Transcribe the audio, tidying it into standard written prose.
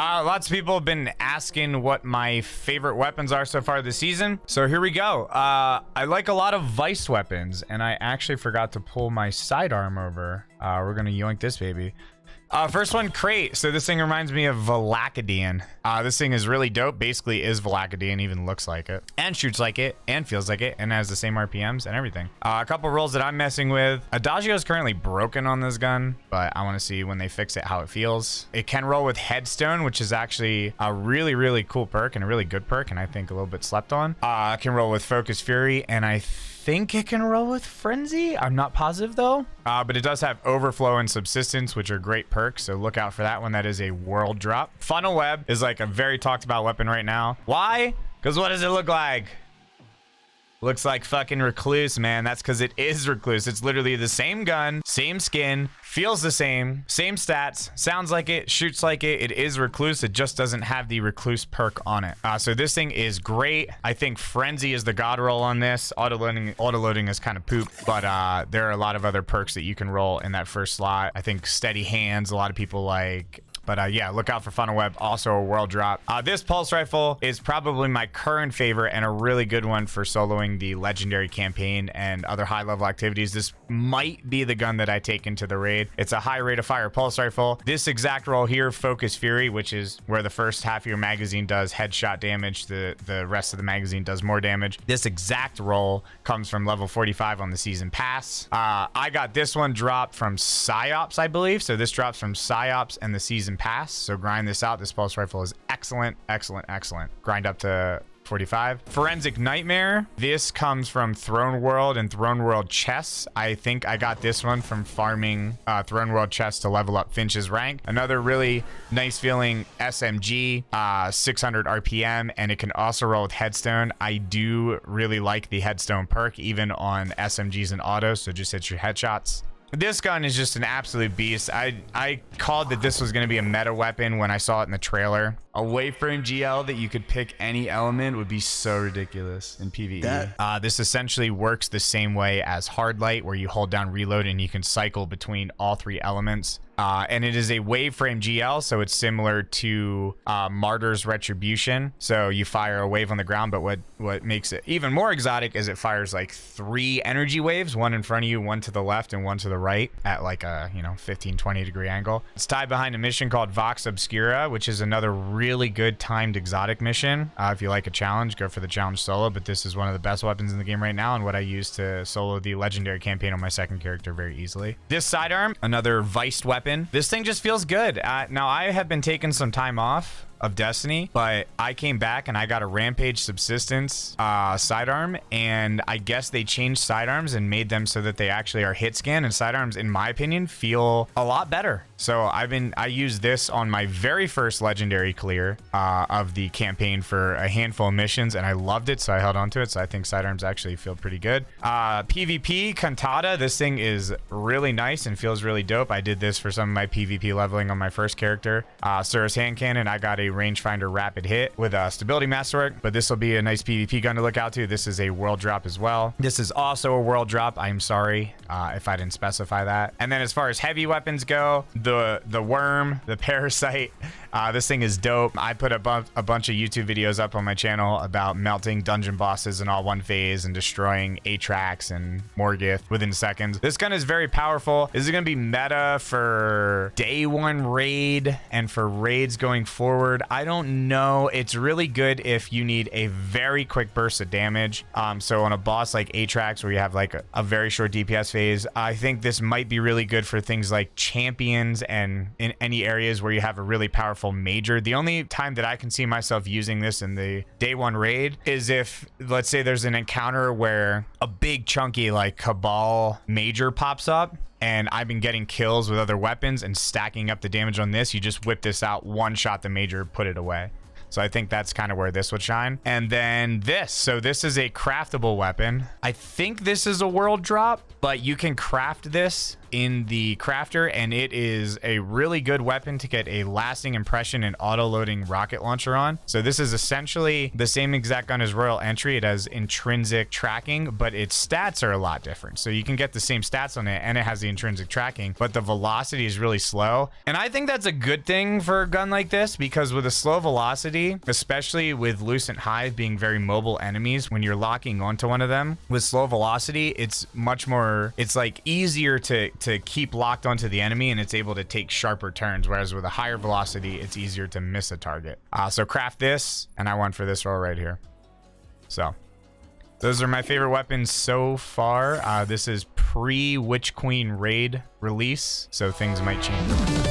Lots of people have been asking what my favorite weapons are so far this season. So here we go. I like a lot of Vice weapons, and I actually forgot to pull my sidearm over. We're gonna yoink this baby. First one, crate. So this thing reminds me of Valakadian. This thing is really dope. Basically is Valakadian, even looks like it. And shoots like it, and feels like it, and has the same RPMs and everything. A couple rolls that I'm messing with. Adagio is currently broken on this gun, but I want to see when they fix it how it feels. It can roll with Headstone, which is actually a really, really cool perk and a really good perk, and I think a little bit slept on. It can roll with Focus Fury, and I think it can roll with Frenzy. I'm not positive though. But it does have Overflow and Subsistence, which are great perks, so look out for that one. That is a world drop. Funnel Web is like a very talked about weapon right now. Why? Because what does it look like? Looks like fucking Recluse, man. That's because it is Recluse. It's literally the same gun, same skin, feels the same stats, sounds like it, shoots like it. It is Recluse. It just doesn't have the Recluse perk on it. So this thing is great. I think Frenzy is the god roll on this. Autoloading is kind of poop, but there are a lot of other perks that you can roll in that first slot. I think Steady Hands, a lot of people like. But yeah, look out for Funnel Web, also a world drop. This pulse rifle is probably my current favorite and a really good one for soloing the legendary campaign and other high level activities. This might be the gun that I take into the raid. It's a high rate of fire pulse rifle. This exact roll here, Focus Fury, which is where the first half of your magazine does headshot damage. The rest of the magazine does more damage. This exact roll comes from level 45 on the season pass. I got this one dropped from Psyops, I believe. So this drops from Psyops and the season pass. So grind this out. This pulse rifle is excellent. Grind up to 45. Forensic Nightmare. This comes from Throne World and Throne World chests. I think I got this one from farming Throne World chests to level up Finch's rank. Another really nice feeling SMG, 600 RPM, and it can also roll with Headstone. I do really like the Headstone perk, even on SMGs and autos, so just hit your headshots. This gun is just an absolute beast. I called that this was going to be a meta weapon when I saw it in the trailer. A Waveframe GL that you could pick any element would be so ridiculous in PvE. This essentially works the same way as Hard Light, where you hold down reload and you can cycle between all three elements. And it is a Waveframe GL, so it's similar to Martyr's Retribution. So you fire a wave on the ground, but what makes it even more exotic is it fires like 3 energy waves, one in front of you, one to the left, and one to the right at like a 15-20 degree angle. It's tied behind a mission called Vox Obscura, which is another really good timed exotic mission. If you like a challenge, go for the challenge solo, but this is one of the best weapons in the game right now and what I use to solo the legendary campaign on my second character very easily. This sidearm, another Viced weapon. This thing just feels good. Now I have been taking some time off of Destiny, but I came back and I got a Rampage Subsistence sidearm, and I guess they changed sidearms and made them so that they actually are hit scan, and sidearms, in my opinion, feel a lot better. So I used this on my very first legendary clear of the campaign for a handful of missions, and I loved it, so I held on to it. So I think sidearms actually feel pretty good. PvP Cantata, this thing is really nice and feels really dope. I did this for some of my PvP leveling on my first character. Surus Hand Cannon, I got a rangefinder rapid hit with a stability masterwork, but this will be a nice PvP gun to look out to. This is a world drop as well. This is also a world drop. I'm sorry if I didn't specify that. And then as far as heavy weapons go, the worm, the parasite, this thing is dope. I put a bunch of YouTube videos up on my channel about melting dungeon bosses in all one phase and destroying Atrax and Morgith within seconds. This gun is very powerful. This is going to be meta for day one raid and for raids going forward. I don't know. It's really good if you need a very quick burst of damage. So on a boss like Atrax, where you have like a very short DPS phase, I think this might be really good for things like champions and in any areas where you have a really powerful major. The only time that I can see myself using this in the day one raid is if, let's say, there's an encounter where a big chunky like Cabal major pops up, and I've been getting kills with other weapons and stacking up the damage on this. You just whip this out, one shot the major, put it away. So I think that's kind of where this would shine. And then this. So this is a craftable weapon. I think this is a world drop, but you can craft this in the crafter, and it is a really good weapon to get a lasting impression and auto-loading rocket launcher on. So this is essentially the same exact gun as Royal Entry. It has intrinsic tracking, but its stats are a lot different. So you can get the same stats on it, and it has the intrinsic tracking, but the velocity is really slow. And I think that's a good thing for a gun like this, because with a slow velocity, especially with Lucent Hive being very mobile enemies, when you're locking onto one of them with slow velocity, it's much more, it's like easier to keep locked onto the enemy, and it's able to take sharper turns, whereas with a higher velocity, it's easier to miss a target. So craft this, and I went for this roll right here. So those are my favorite weapons so far. This is pre-Witch Queen raid release, so things might change.